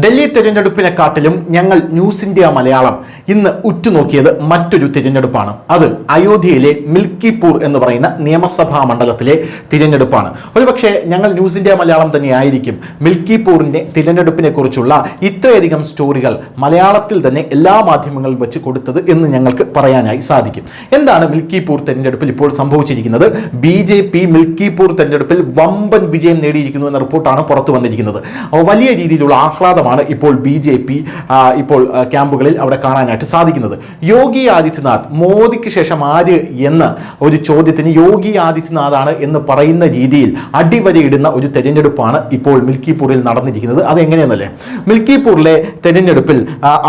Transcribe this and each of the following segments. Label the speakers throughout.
Speaker 1: ഡൽഹി തിരഞ്ഞെടുപ്പിനെക്കാട്ടിലും ഞങ്ങൾ news India Malayalam ഇന്ന് ഉറ്റുനോക്കിയത് മറ്റൊരു തിരഞ്ഞെടുപ്പാണ്. അത് അയോധ്യയിലെ മിൽക്കിപൂർ എന്ന് പറയുന്ന നിയമസഭാ മണ്ഡലത്തിലെ തിരഞ്ഞെടുപ്പാണ്. ഒരുപക്ഷെ ഞങ്ങൾ ന്യൂസ് ഇന്ത്യ മലയാളം തന്നെയായിരിക്കും മിൽക്കിപൂറിന്റെ തിരഞ്ഞെടുപ്പിനെ കുറിച്ചുള്ള ഇത്രയധികം സ്റ്റോറികൾ മലയാളത്തിൽ തന്നെ എല്ലാ മാധ്യമങ്ങളും വെച്ച് കൊടുത്തത് എന്ന് ഞങ്ങൾക്ക് പറയാനായി സാധിക്കും. എന്താണ് മിൽക്കിപൂർ തെരഞ്ഞെടുപ്പിൽ ഇപ്പോൾ സംഭവിച്ചിരിക്കുന്നത്? BJP മിൽക്കിപൂർ തെരഞ്ഞെടുപ്പിൽ വമ്പൻ വിജയം നേടിയിരിക്കുന്നു എന്ന റിപ്പോർട്ടാണ് പുറത്തു വന്നിരിക്കുന്നത്. വലിയ രീതിയിലുള്ള ആഹ്ലാദമാണ് ഇപ്പോൾ BJP ഇപ്പോൾ ക്യാമ്പുകളിൽ അവിടെ കാണാനായിട്ട് സാധിക്കുന്നത്. യോഗി ആദിത്യനാഥ് മോദിക്ക് ശേഷം ആര് എന്ന ഒരു ചോദ്യത്തിന് യോഗി ആദിത്യനാഥാണ് എന്ന് പറയുന്ന രീതിയിൽ അടിവരയിടുന്ന ഒരു തെരഞ്ഞെടുപ്പാണ് ഇപ്പോൾ മിൽക്കിപൂരിൽ നടന്നിരിക്കുന്നത്. അതെങ്ങനെയെന്നല്ലേ, മിൽക്കിപൂരിലെ തെരഞ്ഞെടുപ്പിൽ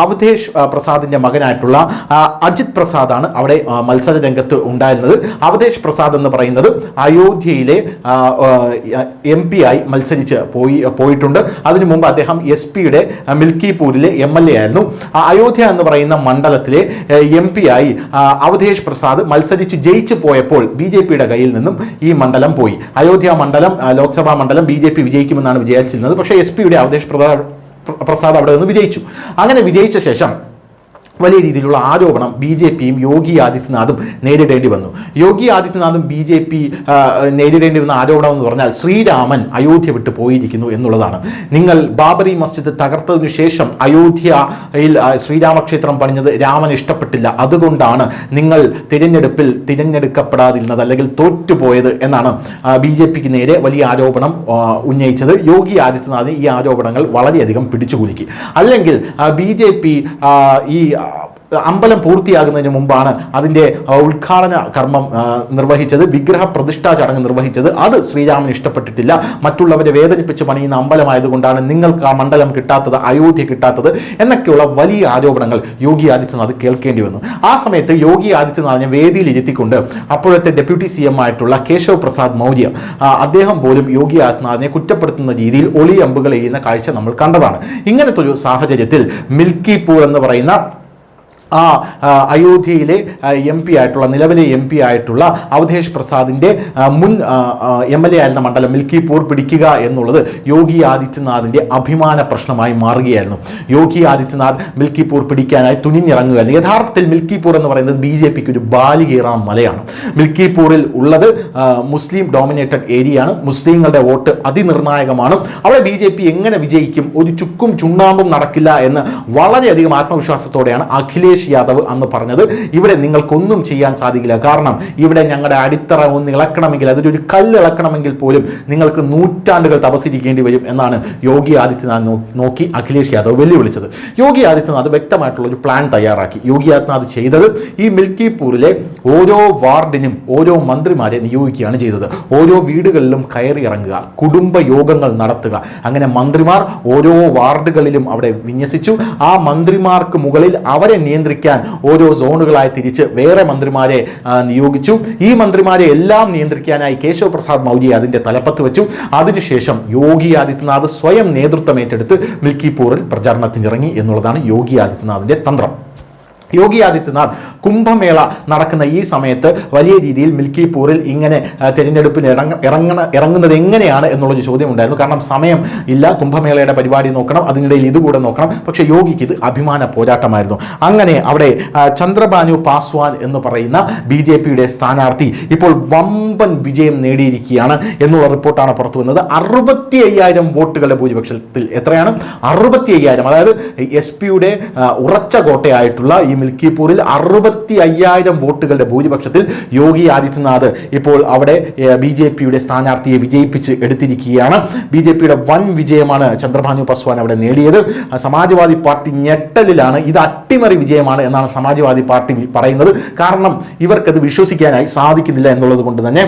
Speaker 1: അവധേഷ് പ്രസാദിന്റെ മകനായിട്ടുള്ള അജിത് പ്രസാദാണ് അവിടെ മത്സര രംഗത്ത് ഉണ്ടായിരുന്നത്. അവധേഷ് പ്രസാദ് എന്ന് പറയുന്നത് അയോധ്യയിലെ MP ആയി മത്സരിച്ച് പോയിട്ടുണ്ട്. അതിനു മുമ്പ് അദ്ദേഹം SP-യുടെ മിൽക്കിപൂരിലെ MLA ആയിരുന്നു. അയോധ്യ എന്ന് പറയുന്ന മണ്ഡലത്തിലെ MP ആയി അവധേഷ് പ്രസാദ് മത്സരിച്ച് ജയിച്ചു പോയപ്പോൾ BJP-യുടെ കയ്യിൽ നിന്നും ഈ മണ്ഡലം പോയി. അയോധ്യ മണ്ഡലം ലോക്സഭാ മണ്ഡലം BJP വിജയിക്കുമെന്നാണ് വിചാരിച്ചിരുന്നത്. പക്ഷേ SP-യുടെ അവധേഷ് പ്രസാദ് അവിടെ നിന്ന് വിജയിച്ചു. അങ്ങനെ വിജയിച്ച ശേഷം വലിയ രീതിയിലുള്ള ആരോപണം BJP-യും യോഗി ആദിത്യനാഥും നേരിടേണ്ടി വന്നു. യോഗി ആദിത്യനാഥും BJP നേരിടേണ്ടി വന്ന ആരോപണം എന്ന് പറഞ്ഞാൽ ശ്രീരാമൻ അയോധ്യ വിട്ട് പോയിരിക്കുന്നു എന്നുള്ളതാണ്. നിങ്ങൾ ബാബറി മസ്ജിദ് തകർത്തതിനു ശേഷം അയോധ്യയിൽ ശ്രീരാമക്ഷേത്രം പണിഞ്ഞത് രാമൻ ഇഷ്ടപ്പെട്ടില്ല, അതുകൊണ്ടാണ് നിങ്ങൾ തിരഞ്ഞെടുപ്പിൽ തിരഞ്ഞെടുക്കപ്പെടാതിരുന്നത് അല്ലെങ്കിൽ തോറ്റുപോയത് എന്നാണ് BJP-ക്ക് നേരെ വലിയ ആരോപണം ഉന്നയിച്ചത്. യോഗി ആദിത്യനാഥ് ഈ ആരോപണങ്ങൾ വളരെയധികം പിടിച്ചുകുലുക്കി. അല്ലെങ്കിൽ BJP ഈ അമ്പലം പൂർത്തിയാകുന്നതിന് മുമ്പാണ് അതിൻ്റെ ഉദ്ഘാടന കർമ്മം നിർവഹിച്ചത്, വിഗ്രഹ പ്രതിഷ്ഠാ ചടങ്ങ് നിർവഹിച്ചത്. അത് ശ്രീരാമന് ഇഷ്ടപ്പെട്ടിട്ടില്ല. മറ്റുള്ളവരെ വേദനിപ്പിച്ച് പണിയുന്ന അമ്പലമായതുകൊണ്ടാണ് നിങ്ങൾക്ക് ആ മണ്ഡലം കിട്ടാത്തത്, അയോധ്യ കിട്ടാത്തത് എന്നൊക്കെയുള്ള വലിയ ആരോപണങ്ങൾ യോഗി ആദിത്യനാഥ് കേൾക്കേണ്ടി വന്നു. ആ സമയത്ത് യോഗി ആദിത്യനാഥിനെ വേദിയിൽ ഇരുത്തിക്കൊണ്ട് അപ്പോഴത്തെ ഡെപ്യൂട്ടി CM ആയിട്ടുള്ള കേശവ് പ്രസാദ് മൗര്യ അദ്ദേഹം പോലും യോഗി ആദിത്യനാഥിനെ കുറ്റപ്പെടുത്തുന്ന രീതിയിൽ ഒളിയമ്പുകൾ എയ്യുന്ന കാഴ്ച നമ്മൾ കണ്ടതാണ്. ഇങ്ങനത്തെ ഒരു സാഹചര്യത്തിൽ മിൽക്കിപൂർ എന്ന് പറയുന്ന അയോധ്യയിലെ MP ആയിട്ടുള്ള നിലവിലെ MP ആയിട്ടുള്ള അവധേഷ് പ്രസാദിന്റെ മുൻ MLA ആയിരുന്ന മണ്ഡലം മിൽക്കിപൂർ പിടിക്കുക എന്നുള്ളത് യോഗി ആദിത്യനാഥിന്റെ അഭിമാന പ്രശ്നമായി മാറുകയായിരുന്നു. യോഗി ആദിത്യനാഥ് മിൽക്കിപൂർ പിടിക്കാനായി തുനിഞ്ഞിറങ്ങുകയായിരുന്നു. യഥാർത്ഥത്തിൽ മിൽക്കിപൂർ എന്ന് പറയുന്നത് BJP-ക്ക് ഒരു ബാലികേറാം മലയാണ്. മിൽക്കിപൂരിൽ ഉള്ളത് മുസ്ലിം ഡോമിനേറ്റഡ് ഏരിയയാണ്. മുസ്ലിങ്ങളുടെ വോട്ട് അതിനിർണായകമാണ്. അവിടെ BJP എങ്ങനെ വിജയിക്കും, ഒരു ചുക്കും ചുണ്ണാമ്പും നടക്കില്ല എന്ന് വളരെയധികം ആത്മവിശ്വാസത്തോടെയാണ് അഖിലേഷ് യാദവ് അന്ന് പറഞ്ഞത്. ഇവിടെ നിങ്ങൾക്കൊന്നും ചെയ്യാൻ സാധിക്കില്ല, കാരണം ഇവിടെ ഞങ്ങളുടെ അടിത്തറ ഒന്ന് ഇളക്കണമെങ്കിൽ, അതൊരു കല്ല് ഇളക്കണമെങ്കിൽ പോലും നിങ്ങൾക്ക് നൂറ്റാണ്ടുകൾ തപസ്സിരിക്കേണ്ടി വരും എന്നാണ് യോഗി ആദിത്യനാഥ് നോക്കി അഖിലേഷ് യാദവ് വെല്ലുവിളിച്ചത്. യോഗി ആദിത്യനാഥ് വ്യക്തമായിട്ടുള്ള ഒരു പ്ലാൻ തയ്യാറാക്കി. യോഗി ആദിത്യനാഥ് ചെയ്തത് ഈ മിൽക്കിപൂരിലെ ഓരോ വാർഡിനും ഓരോ മന്ത്രിമാരെ നിയോഗിക്കുകയാണ് ചെയ്തത്. ഓരോ വീടുകളിലും കയറി ഇറങ്ങുക, കുടുംബ യോഗങ്ങൾ നടത്തുക. അങ്ങനെ മന്ത്രിമാർ ഓരോ വാർഡുകളിലും അവിടെ വിന്യസിച്ചു. ആ മന്ത്രിമാർക്ക് മുകളിൽ അവരെ നിയന്ത്രിക്കാൻ ഓരോ സോണുകളായി തിരിച്ച് വേറെ മന്ത്രിമാരെ നിയോഗിച്ചു. ഈ മന്ത്രിമാരെ എല്ലാം നിയന്ത്രിക്കാനായി കേശവ് പ്രസാദ് മൗര്യ അതിന്റെ തലപ്പത്ത് വെച്ചു. അതിനുശേഷം യോഗി ആദിത്യനാഥ് സ്വയം നേതൃത്വം ഏറ്റെടുത്ത് മിൽക്കിപൂരിൽ പ്രചാരണത്തിനിറങ്ങി എന്നുള്ളതാണ് യോഗി ആദിത്യനാഥിന്റെ തന്ത്രം. യോഗി ആദിത്യനാഥ് കുംഭമേള നടക്കുന്ന ഈ സമയത്ത് വലിയ രീതിയിൽ മിൽക്കിപൂരിൽ ഇങ്ങനെ തിരഞ്ഞെടുപ്പിൽ ഇറങ്ങുന്നത് എങ്ങനെയാണ് എന്നുള്ളൊരു ചോദ്യം ഉണ്ടായിരുന്നു. കാരണം സമയം ഇല്ല, കുംഭമേളയുടെ പരിപാടി നോക്കണം, അതിനിടയിൽ ഇതുകൂടെ നോക്കണം. പക്ഷേ യോഗിക്ക് ഇത് അഭിമാന പോരാട്ടമായിരുന്നു. അങ്ങനെ അവിടെ ചന്ദ്രബാനു പാസ്വാൻ എന്ന് പറയുന്ന BJP-യുടെ സ്ഥാനാർത്ഥി ഇപ്പോൾ വമ്പൻ വിജയം നേടിയിരിക്കുകയാണ് എന്നുള്ള റിപ്പോർട്ടാണ് പുറത്തു വന്നത്. 65,000 വോട്ടുകളുടെ ഭൂരിപക്ഷത്തിൽ എത്രയാണ്? 65,000. അതായത് SP-യുടെ ഉറച്ച കോട്ടയായിട്ടുള്ള ഈ മിൽക്കിപൂരിൽ 65,000 വോട്ടുകളുടെ ഭൂരിപക്ഷത്തിൽ യോഗി ആദിത്യനാഥ് ഇപ്പോൾ അവിടെ BJP-യുടെ സ്ഥാനാർത്ഥിയെ വിജയിപ്പിച്ച് എടുത്തിരിക്കുകയാണ്. BJP-യുടെ വൻ വിജയമാണ് ചന്ദ്രബാനു പാസ്വാൻ അവിടെ നേടിയത്. സമാജ്വാദി പാർട്ടി ഞെട്ടലിലാണ്. ഇത് അട്ടിമറി വിജയമാണ് എന്നാണ് സമാജ്വാദി പാർട്ടി പറയുന്നത്. കാരണം ഇവർക്കത് വിശ്വസിക്കാനായി സാധിക്കുന്നില്ല എന്നുള്ളത് കൊണ്ട് തന്നെ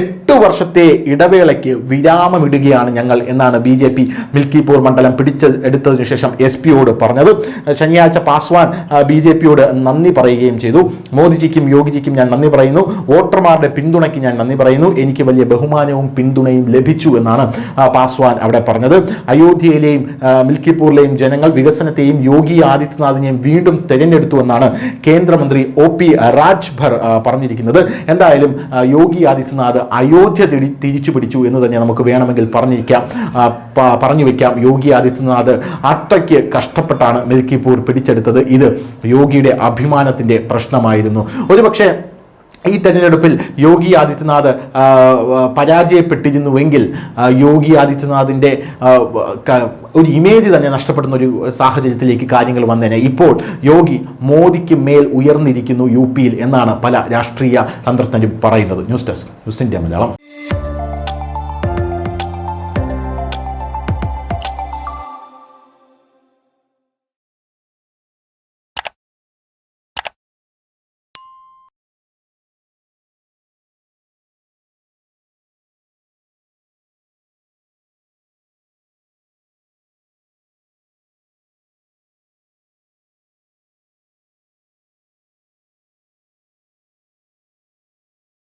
Speaker 1: 8 വർഷത്തെ ഇടവേളയ്ക്ക് വിരാമമിടുകയാണ് ഞങ്ങൾ എന്നാണ് BJP മിൽക്കിപൂർ മണ്ഡലം പിടിച്ചെടുത്തതിനു ശേഷം SP-യോട് പറഞ്ഞത്. ശനിയാഴ്ച പാസ്വാൻ BJP BJPയോട് നന്ദി പറയുകയും ചെയ്തു. മോദിജിക്കും യോഗിജിക്കും ഞാൻ നന്ദി പറയുന്നു, വോട്ടർമാരുടെ പിന്തുണയ്ക്ക് ഞാൻ നന്ദി പറയുന്നു, എനിക്ക് വലിയ ബഹുമാനവും പിന്തുണയും ലഭിച്ചു എന്നാണ് പാസ്വാൻ അവിടെ പറഞ്ഞത്. അയോധ്യയിലെയും മിൽക്കിപൂറിലെയും ജനങ്ങൾ വികസനത്തെയും യോഗി ആദിത്യനാഥിനെയും വീണ്ടും തിരഞ്ഞെടുത്തു എന്നാണ് കേന്ദ്രമന്ത്രി OP രാജ്ഭർ പറഞ്ഞിരിക്കുന്നത്. എന്തായാലും യോഗി ആദിത്യനാഥ് അയോധ്യ തിരിച്ചു പിടിച്ചു എന്ന് തന്നെ നമുക്ക് വേണമെങ്കിൽ പറഞ്ഞു വെക്കാം. യോഗി ആദിത്യനാഥ് അത്രയ്ക്ക് കഷ്ടപ്പെട്ടാണ് മിൽക്കിപൂർ പിടിച്ചെടുത്തത്. ഇത് യോഗിയുടെ അഭിമാനത്തിന്റെ പ്രശ്നമായിരുന്നു. ഒരുപക്ഷെ ഈ തെരഞ്ഞെടുപ്പിൽ യോഗി ആദിത്യനാഥ് പരാജയപ്പെട്ടിരുന്നുവെങ്കിൽ യോഗി ആദിത്യനാഥിൻ്റെ ഒരു ഇമേജ് തന്നെ നഷ്ടപ്പെടുന്ന ഒരു സാഹചര്യത്തിലേക്ക് കാര്യങ്ങൾ വന്നേനെ. ഇപ്പോൾ യോഗി മോദിക്ക് മേൽ ഉയർന്നിരിക്കുന്നു UP യിൽ എന്നാണ് പല രാഷ്ട്രീയ തന്ത്രജ്ഞരും പറയുന്നത്. News desk news India Malayalam.